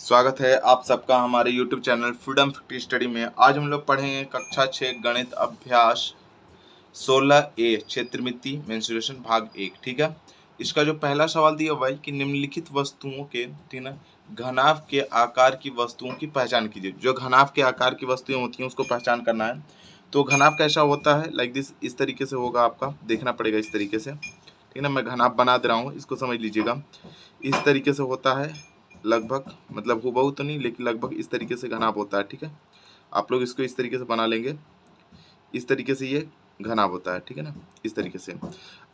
स्वागत है आप सबका हमारे YouTube चैनल फ्रीडम 50 स्टडी में। आज हम लोग पढ़ेंगे कक्षा 6 गणित अभ्यास 16A क्षेत्रमिति मेंसुरेशन भाग 1। ठीक है, इसका जो पहला सवाल दिया हुआ है कि निम्नलिखित वस्तुओं के ठीक ना घनाभ के आकार की वस्तुओं की पहचान कीजिए। जो घनाभ के आकार की वस्तुएं होती हैं उसको पहचान करना है। तो घनाभ कैसा होता है, लाइक दिस, इस तरीके से होगा, आपका देखना पड़ेगा इस तरीके से। ठीक है ना, मैं घनाभ बना दे रहा हूँ, इसको समझ लीजिएगा। इस तरीके से होता है लगभग, मतलब हूबहू तो नहीं लेकिन लगभग इस तरीके से घनाभ होता है। ठीक है, आप लोग इसको इस तरीके से बना लेंगे, इस तरीके से ये घनाभ होता है। ठीक है ना, इस तरीके से।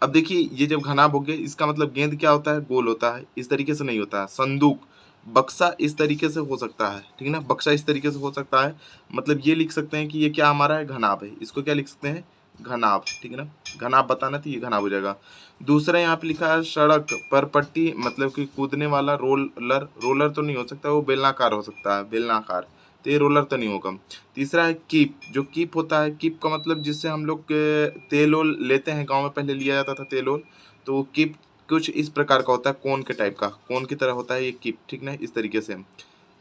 अब देखिए ये जब घनाभ हो गया, इसका मतलब गेंद क्या होता है, गोल होता है, इस तरीके से नहीं होता है। संदूक, बक्सा इस तरीके से हो सकता है। ठीक है ना, बक्सा इस तरीके से हो सकता है। मतलब ये लिख सकते हैं कि ये क्या हमारा है, घनाभ है। इसको क्या लिख सकते हैं, घनाभ। ठीक है ना, घनाभ बताना तो ये घनाभ हो जाएगा। दूसरा यहाँ पे लिखा है सड़क पर पट्टी, मतलब कि कूदने वाला रोलर। रोलर तो नहीं हो सकता, वो बेलनाकार हो सकता है, बेलनाकार, तो ये रोलर तो नहीं होगा। तीसरा है कीप। जो कीप होता है, कीप का मतलब जिससे हम लोग तेल ओल लेते हैं, गांव में पहले लिया जाता था तेल ओल, तो वो कीप कुछ इस प्रकार का होता है, कोन के टाइप का, कोन की तरह होता है ये कीप। ठीक ना, इस तरीके से।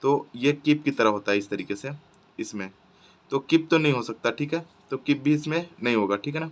तो ये कीप की तरह होता है इस तरीके से इसमें। तो कीप तो नहीं हो सकता। ठीक है, तो कीप भी इसमें नहीं होगा। ठीक है ना,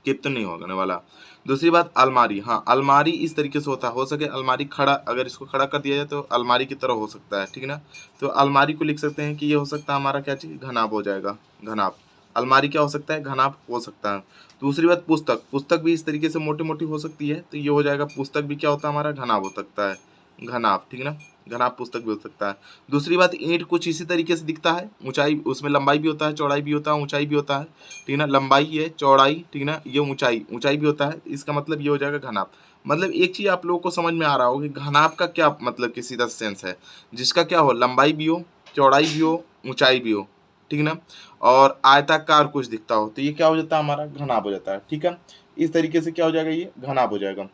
कीप तो नहीं होने वाला। दूसरी बात अलमारी। हाँ, अलमारी इस तरीके से होता है, हो सके अलमारी खड़ा, अगर इसको खड़ा कर दिया जाए तो अलमारी की तरह हो सकता है। ठीक है ना, तो अलमारी को लिख सकते हैं कि ये हो सकता है हमारा क्या चीज, घनाभ हो जाएगा, घनाभ। अलमारी क्या हो सकता है, घनाभ हो सकता है। दूसरी बात पुस्तक। पुस्तक भी इस तरीके से मोटी मोटी हो सकती है, तो ये हो जाएगा, पुस्तक भी क्या होता है हमारा, घनाभ हो सकता है, घनाभ। ठीक है ना, घनाभ पुस्तक भी हो सकता है। दूसरी बात ईंट कुछ इसी तरीके से दिखता है, ऊंचाई, उसमें लंबाई भी होता है, चौड़ाई भी होता है, ऊंचाई भी होता है। ठीक है ना, लंबाई है, चौड़ाई, ठीक है ना, ये ऊंचाई, ऊंचाई भी होता है। इसका मतलब ये हो जाएगा घनाभ। मतलब एक चीज आप लोगों को समझ में आ रहा होगा कि घनाभ का क्या मतलब कि सीधा सेंस है, जिसका क्या हो, लंबाई भी हो, चौड़ाई भी हो, ऊंचाई भी हो। ठीक है ना, और आयताकार कुछ दिखता हो, तो ये क्या हो जाता है, हमारा घनाभ हो जाता है। ठीक है, इस तरीके से क्या हो जाएगा, ये घनाभ हो जाएगा।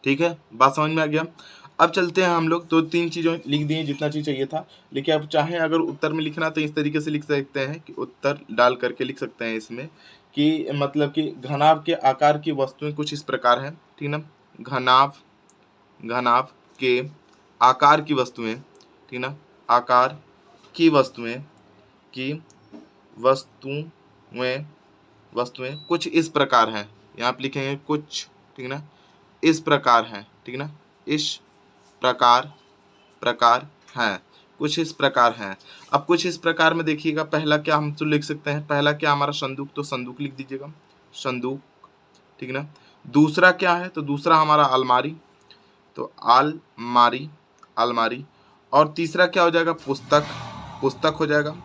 ठीक है, बात समझ में आ गया। अब चलते हैं हम लोग, तो 3 चीज़ों लिख दिए जितना चीज़ चाहिए था। लेकिन आप चाहें अगर उत्तर में लिखना तो इस तरीके से लिख सकते हैं कि उत्तर डाल करके लिख सकते हैं इसमें कि मतलब कि घनाभ के आकार की वस्तुएं कुछ इस प्रकार हैं। ठीक ना, घनाभ, घनाभ के आकार की वस्तुएं, ठीक ना, आकार की वस्तुएं, की वस्तुएं, वस्तुएं कुछ इस प्रकार हैं। यहाँ पे लिखेंगे कुछ, ठीक ना, इस प्रकार है। ठीक ना, इस प्रकार, प्रकार हैं, कुछ इस प्रकार हैं। अब कुछ इस प्रकार में देखिएगा, पहला क्या हम तो लिख सकते हैं, पहला क्या हमारा संदूक, तो संदूक लिख दीजिएगा, संदूक। ठीक ना, दूसरा क्या है, तो दूसरा हमारा अलमारी, तो अलमारी, अलमारी। और तीसरा क्या हो जाएगा, पुस्तक, पुस्तक हो जाएगा।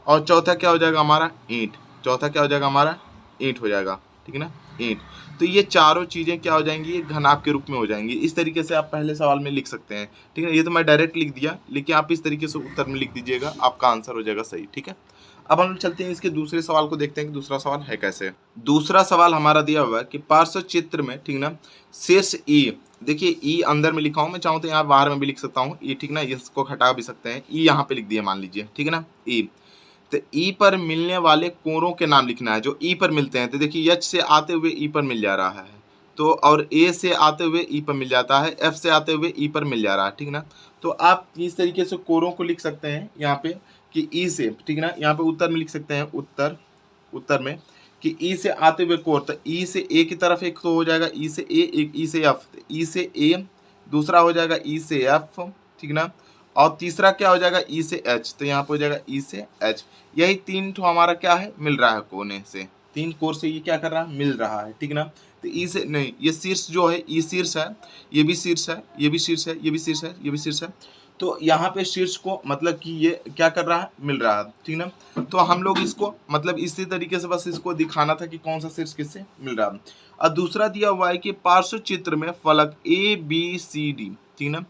और चौथा क्या हो जाएगा हमारा, ईंट, चौथा क्या हो जाएगा हमारा, ईंट हो जाएगा। ठीक है ना, ईंट। तो ये चारों चीजें क्या हो जाएंगी, ये घनाभ के रूप में हो जाएंगी। इस तरीके से आप पहले सवाल में लिख सकते हैं। ठीक है, ये तो मैं डायरेक्ट लिख दिया, लेकिन आप इस तरीके से उत्तर में लिख दीजिएगा, आपका आंसर हो जाएगा सही। ठीक है, अब हम चलते हैं इसके दूसरे सवाल को, देखते हैं कि दूसरा सवाल है कैसे। दूसरा सवाल हमारा दिया हुआ है कि पार्श्व चित्र में, ठीक ना, शीर्ष ई, देखिए ई अंदर में लिखा हूं, मैं चाहूँ तो यहाँ बाहर में भी लिख सकता हूँ ई। ठीक ना, इसको हटा भी सकते हैं, ई यहाँ पे लिख दिया मान लीजिए। ठीक है ना, ई। तो ई पर मिलने वाले कोणों के नाम लिखना है, जो ई पर मिलते हैं। तो देखिए एच से आते हुए ई पर मिल जा रहा है, तो और ए से आते हुए ई पर मिल जाता है, एफ से आते हुए ई पर मिल जा रहा है। ठीक ना, तो आप इस तरीके से कोणों को लिख सकते हैं यहाँ पे कि ई से, ठीक ना, यहाँ पे उत्तर में लिख सकते हैं, उत्तर, उत्तर में कि ई से आते हुए कोण, तो ई से ए की तरफ एक तो हो जाएगा ई से ए, एक ई से एफ, ई से ए, दूसरा हो जाएगा ई से एफ। ठीक ना, और तीसरा क्या हो जाएगा, ई से एच, तो यहाँ पे हो जाएगा ई से एच। यही 3 ठो हमारा क्या है, मिल रहा है कोने से, 3 कोण से ये क्या कर रहा है, मिल रहा है। ठीक ना, तो ई से नहीं, ये शीर्ष जो है, ई शीर्ष है, ये भी शीर्ष है, ये भी शीर्ष है, ये भी शीर्ष है, ये भी शीर्ष है। तो यहाँ पे शीर्ष को मतलब कि ये क्या कर रहा है, मिल रहा है। ठीक ना, तो हम लोग इसको मतलब इसी तरीके से बस इसको दिखाना था कि कौन सा शीर्ष किससे मिल रहा है। और दूसरा दिया हुआ है कि पार्श्व चित्र में फलक ए बी सी डी, ठीक ना,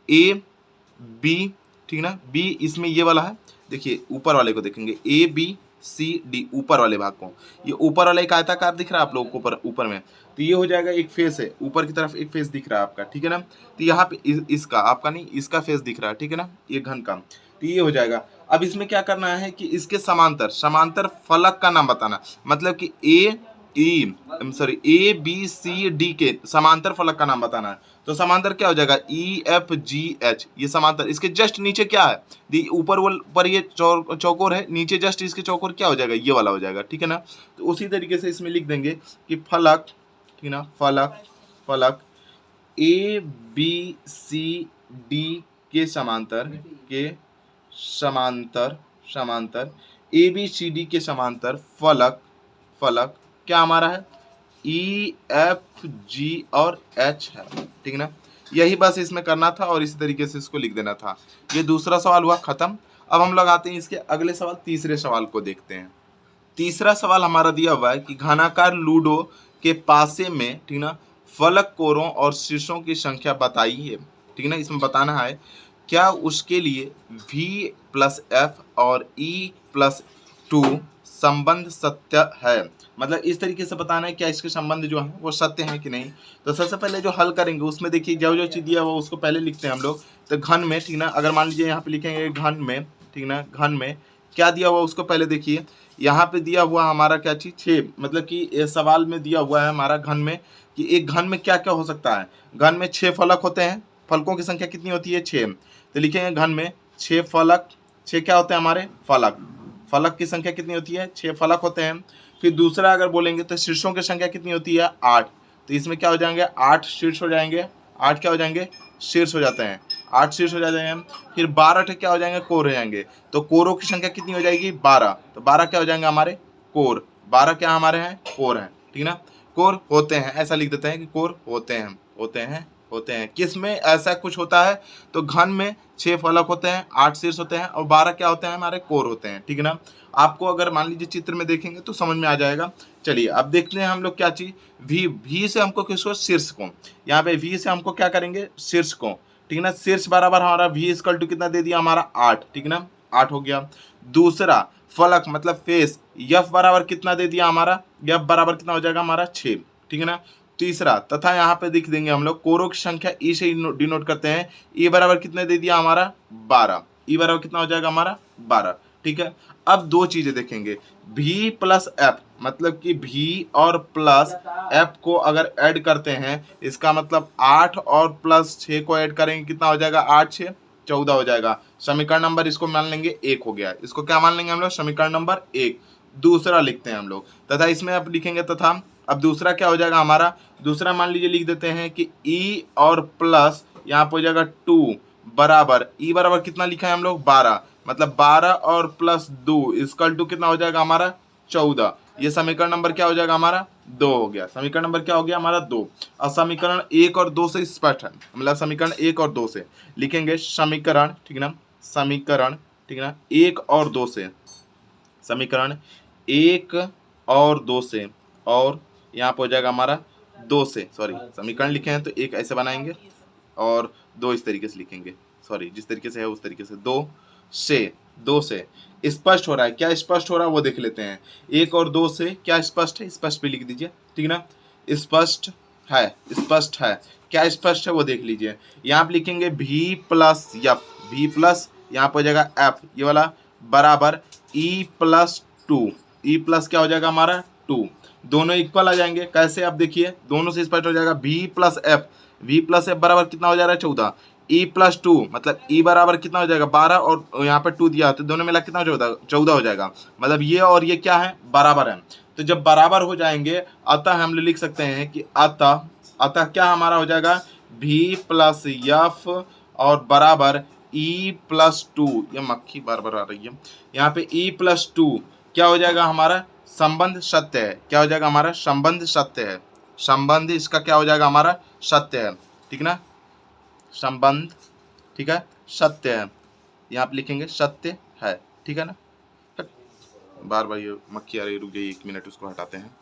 ए बी, ठीक ना, बी इसमें ये वाला है, देखिए ऊपर वाले को देखेंगे, ए बी सी डी, ऊपर वाले भाग को, ये ऊपर वाला एक आयताकार दिख रहा है आप लोगों को ऊपर, ऊपर में, तो ये हो जाएगा एक फेस है, ऊपर की तरफ एक फेस दिख रहा है आपका। ठीक है ना, तो यहाँ पे इसका, आपका नहीं, इसका फेस दिख रहा है। ठीक है ना, ये घन का, तो ये हो जाएगा। अब इसमें क्या करना है कि इसके समांतर, समांतर फलक का नाम बताना, मतलब कि ए बी सी डी के समांतर फलक का नाम बताना है। तो समांतर क्या हो जाएगा, EFGH, ये समांतर। इसके जस्ट नीचे क्या है, ऊपर ऊपर ये चौकोर है, नीचे जस्ट इसके चौकोर क्या हो जाएगा, ये वाला हो जाएगा, ठीक है ना। तो उसी तरीके से इसमें लिख देंगे कि फलक, ठीक है ना, फलक ABCD के समांतर ABCD के समांतर फलक क्या हमारा है, EFG और H है, ठीक है ना। यही बस इसमें करना था और इसी तरीके से इसको लिख देना था। ये दूसरा सवाल हुआ खत्म। अब हम लोग आते हैं इसके अगले सवाल, तीसरे सवाल को देखते हैं। तीसरा सवाल हमारा दिया हुआ है कि घनाकार लूडो के पासे में, ठीक ना, फलक कोरों और शीर्षों की संख्या बताइए, ठीक है ना। इसमें बताना है क्या उसके लिए V+F और E+2 संबंध सत्य है, मतलब इस तरीके से बताना है क्या इसके संबंध जो है वो सत्य है कि नहीं। तो सबसे पहले जो हल करेंगे उसमें देखिए जो चीज दिया हुआ उसको पहले लिखते हैं हम लोग। तो घन में, ठीक ना, अगर मान लीजिए यहाँ पे लिखेंगे घन में, ठीक ना, घन में क्या दिया हुआ उसको पहले देखिए। यहाँ पे दिया हुआ हमारा क्या चीज 6, मतलब कि सवाल में दिया हुआ है हमारा घन में कि एक घन में क्या क्या हो सकता है। घन में 6 फलक होते हैं, फलकों की संख्या कितनी होती है, 6। तो लिखेंगे घन में 6 फलक, 6 क्या होते हैं हमारे, फलक की संख्या कितनी होती है, 6 फलक होते हैं। फिर दूसरा अगर बोलेंगे तो शीर्षों की संख्या कितनी होती है, 8। तो इसमें क्या हो जाएंगे, 8 शीर्ष हो जाएंगे, 8 क्या हो जाएंगे, शीर्ष हो जाते हैं, 8 शीर्ष हो जाते हैं। फिर 12 क्या हो जाएंगे, कोर हो जाएंगे। तो कोरों की संख्या कितनी हो जाएगी, 12। तो 12 क्या हो जाएंगे हमारे, कोर। 12 क्या हमारे हैं, कोर हैं, ठीक ना। कोर होते हैं, ऐसा लिख देते हैं कि कोर होते हैं। किस में ऐसा कुछ होता है, तो घन में 6 फलक होते हैं, 8 शीर्ष होते हैं और 12 क्या होते हैं हमारे, कोर होते हैं, ठीक है ना। आपको अगर मान लीजिए चित्र में देखेंगे तो समझ में आ जाएगा। चलिए अब देखते हैं हम लोग क्या चीज, V से हमको किसको, शीर्ष को। यहाँ पे V से हमको क्या करेंगे, शीर्ष को, ठीक है ना। शीर्ष बराबर हमारा V इक्वल टू कितना दे दिया हमारा, 8, ठीक है ना, 8 हो गया। दूसरा फलक मतलब फेस, F बराबर कितना दे दिया हमारा, F बराबर कितना हो जाएगा हमारा, 6, ठीक है ना। तीसरा तथा यहाँ पे लिख देंगे हम लोग कोरों की संख्या E से डिनोट करते हैं, E बराबर कितने दे दिया हमारा, 12। E बराबर कितना हो जाएगा हमारा, 12, ठीक है। अब दो चीजें देखेंगे, V+F, मतलब कि V और प्लस F को अगर ऐड करते हैं, इसका मतलब 8 और प्लस 6 को ऐड करेंगे, कितना हो जाएगा, 8 6 14 हो जाएगा। समीकरण नंबर इसको मान लेंगे 1 हो गया। इसको क्या मान लेंगे हम लोग, समीकरण नंबर 1। दूसरा लिखते हैं हम लोग, तथा इसमें अब लिखेंगे तथा। अब दूसरा क्या हो जाएगा हमारा, दूसरा मान लीजिए लिख देते हैं कि E और प्लस यहाँ पे हो जाएगा 2 बराबर, E बराबर कितना लिखा है हम लोग, 12, मतलब 12 और प्लस 2 इक्वल टू कितना हो जाएगा हमारा, 14। ये समीकरण नंबर क्या हो जाएगा हमारा, 2 हो गया। समीकरण नंबर क्या हो गया हमारा, 2। और समीकरण 1 और 2 से स्पष्ट है, मतलब समीकरण 1 और 2 से लिखेंगे समीकरण, ठीक है ना, समीकरण, ठीक है ना, 1 और 2 से, समीकरण 1 और 2 से, और यहाँ पे हो जाएगा हमारा 2 से, सॉरी समीकरण लिखे हैं तो 1 ऐसे बनाएंगे और 2 इस तरीके से लिखेंगे, सॉरी जिस तरीके से है उस तरीके से, 2 से स्पष्ट हो रहा है। क्या स्पष्ट हो रहा है वो देख लेते हैं। 1 और 2 से क्या स्पष्ट है, स्पष्ट पे लिख दीजिए, ठीक है ना, स्पष्ट है। क्या स्पष्ट है वो देख लीजिए। यहाँ पे लिखेंगे V+F, V+ यहाँ पे हो जाएगा F ये वाला बराबर E+2, E प्लस क्या हो जाएगा हमारा 2, दोनों इक्वल आ जाएंगे। कैसे, आप देखिए दोनों से स्पष्ट हो जाएगा। V+F बराबर कितना हो जा रहा है, 14। E+2 मतलब E बराबर कितना हो जाएगा, 12 और यहाँ पे 2 दिया, तो दोनों मिला कितना हो जाएगा, 14 हो जाएगा। मतलब ये और ये क्या है, बराबर है। तो जब बराबर हो जाएंगे अतः हम लिख सकते हैं कि अतः क्या हमारा हो जाएगा, V+F और बराबर E+2, ये मक्खी बार बार आ रही है यहाँ पे, E+2 क्या हो जाएगा हमारा, संबंध सत्य है। क्या हो जाएगा हमारा, संबंध सत्य है। संबंध इसका क्या हो जाएगा हमारा, सत्य है, ठीक ना, संबंध, ठीक है, सत्य है। यहाँ पे लिखेंगे सत्य है, ठीक है ना। बार बार ये मक्खी आ रही, रुक गई, 1 मिनट उसको हटाते हैं।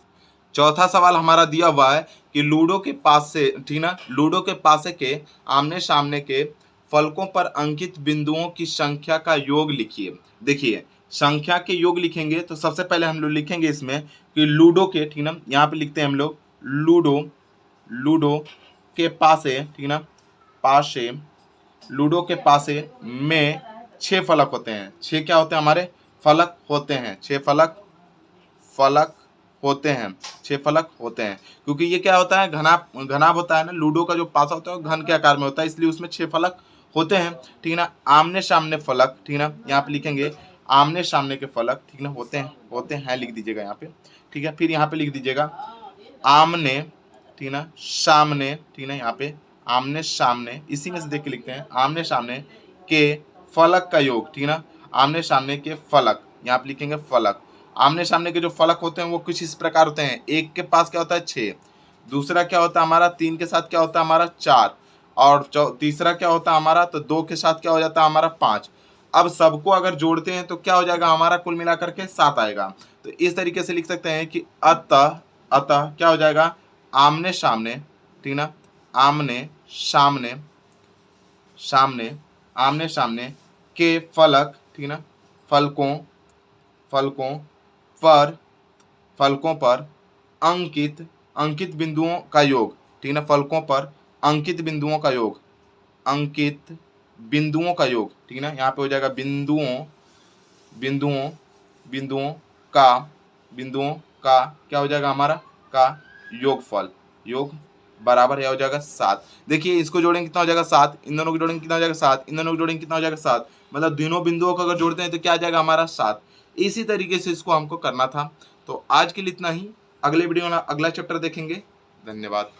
चौथा सवाल हमारा दिया हुआ है कि लूडो के पास से, ठीक ना, लूडो के पासे के आमने सामने के फलकों पर अंकित बिंदुओं की संख्या का योग लिखिए। देखिए संख्या के योग लिखेंगे तो सबसे पहले हम लोग लिखेंगे इसमें कि लूडो के, ठीक ना, यहाँ पे लिखते हैं हम लोग लूडो के पासे, ठीक ना, पासे, लूडो के पासे में 6 फलक होते हैं। 6 क्या होते हैं हमारे, फलक होते हैं, 6 फलक होते हैं, 6 फलक होते हैं, क्योंकि ये क्या होता है, घनाभ होता है ना, लूडो का जो पासा होता है वो घन के आकार में होता है, इसलिए उसमें 6 फलक होते हैं, ठीक है ना। आमने सामने फलक, ठीक है ना, यहाँ पे लिखेंगे आमने सामने के फलक, ठीक है ना, होते हैं लिख दीजिएगा यहाँ पे, ठीक है। फिर यहाँ पे लिख दीजिएगा आमने, ठीक है ना, सामने, ठीक है ना, यहाँ पे आमने सामने, इसी में से देख के लिखते हैं, आमने सामने के फलक का योग, ठीक है ना, आमने सामने के फलक, यहाँ पे लिखेंगे फलक। आमने सामने के जो फलक होते हैं वो कुछ इस प्रकार होते हैं, एक के पास क्या होता है 6, दूसरा क्या होता है हमारा 3 के साथ क्या होता है हमारा 4, और तीसरा क्या होता है हमारा, तो 2 के साथ क्या हो जाता है हमारा 5। अब सबको अगर जोड़ते हैं तो क्या हो जाएगा हमारा, कुल मिलाकर के 7 आएगा। तो इस तरीके से लिख सकते हैं कि अतः क्या हो जाएगा, आमने सामने, ठीक ना, आमने सामने आमने सामने के फलक, ठीक ना, फलकों पर अंकित बिंदुओं का योग, ठीक ना, फलकों पर अंकित बिंदुओं का योग, ठीक ना, यहाँ पे हो जाएगा बिंदुओं का क्या हो जाएगा हमारा, का योगफल, योग बराबर यह हो जाएगा 7। देखिए इसको जोड़ेंगे कितना हो जाएगा 7, इन दोनों को जोड़ेंगे कितना हो जाएगा 7, इन दोनों को जोड़ेंगे कितना हो जाएगा 7, मतलब दोनों बिंदुओं को अगर जोड़ते हैं तो क्या आ जाएगा हमारा 7। इसी तरीके से इसको हमको करना था। तो आज के लिए इतना ही, अगले वीडियो में अगला चैप्टर देखेंगे। धन्यवाद।